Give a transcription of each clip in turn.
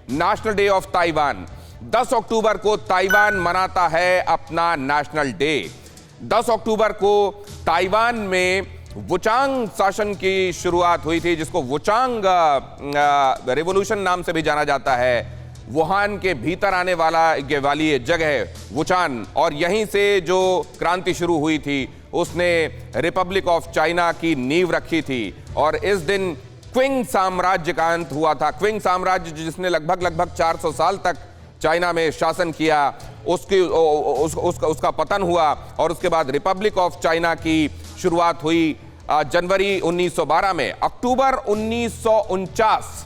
National day of Taiwan. 10 अक्टूबर को Taiwan मनाता है अपना नेशनल डे। 10 अक्टूबर को ताइवान में वुचांग शासन की शुरुआत हुई थी, जिसको वुचांग रेवोल्यूशन नाम से भी जाना जाता है। वुहान के भीतर आने वाली ये जगह है वुचान, और यहीं से जो क्रांति शुरू हुई थी उसने रिपब्लिक ऑफ चाइना की नींव रखी थी। और इस दिन क्विंग साम्राज्य का अंत हुआ था। क्विंग साम्राज्य जिसने लगभग 400 साल तक चाइना में शासन किया, उसका पतन हुआ और उसके बाद रिपब्लिक ऑफ चाइना की शुरुआत हुई जनवरी 1912 में। अक्टूबर 1949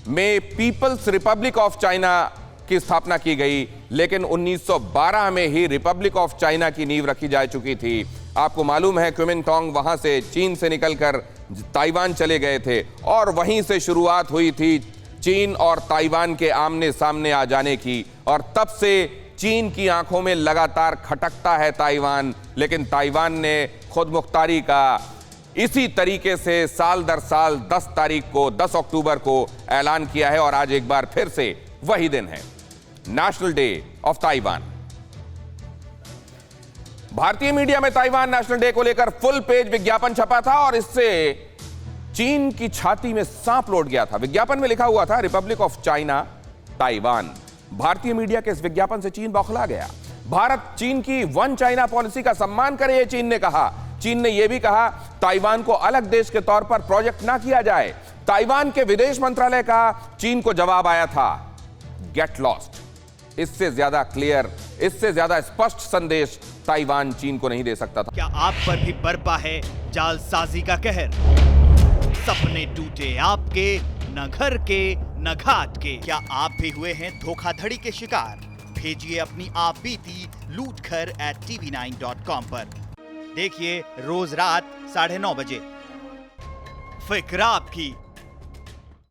में पीपल्स रिपब्लिक ऑफ चाइना की स्थापना की गई, लेकिन 1912 में ही रिपब्लिक ऑफ चाइना की नींव रखी जा चुकी थी। आपको मालूम है क्विमिनटांग वहां से चीन से निकलकर ताइवान चले गए थे और वहीं से शुरुआत हुई थी चीन और ताइवान के आमने सामने आ जाने की। और तब से चीन की आंखों में लगातार खटकता है ताइवान, लेकिन ताइवान ने खुद मुख्तारी का इसी तरीके से साल दर साल 10 तारीख को 10 अक्टूबर को ऐलान किया है। और आज एक बार फिर से वही दिन है, नेशनल डे ऑफ ताइवान। भारतीय मीडिया में ताइवान नेशनल डे को लेकर फुल पेज विज्ञापन छपा था और इससे चीन की छाती में सांप लौट गया था। विज्ञापन में लिखा हुआ था रिपब्लिक ऑफ चाइना ताइवान। भारतीय मीडिया के इस विज्ञापन से चीन बौखला गया। भारत चीन की वन चाइना पॉलिसी का सम्मान करे, ये चीन ने कहा। चीन ने यह भी कहा ताइवान को अलग देश के तौर पर प्रोजेक्ट ना किया जाए। ताइवान के विदेश मंत्रालय का चीन को जवाब आया था, गेट लॉस्ट। इससे ज्यादा क्लियर, इससे ज्यादा स्पष्ट संदेश ताइवान चीन को नहीं दे सकता था। क्या आप पर भी बरपा है जालसाजी का कहर? सपने टूटे आपके, न घर के न घाट के। क्या आप भी हुए हैं धोखाधड़ी के शिकार? भेजिए अपनी आप बीती lootkhar@tv9.com पर। देखिए रोज रात 9:30 बजे। फिक्र आपकी,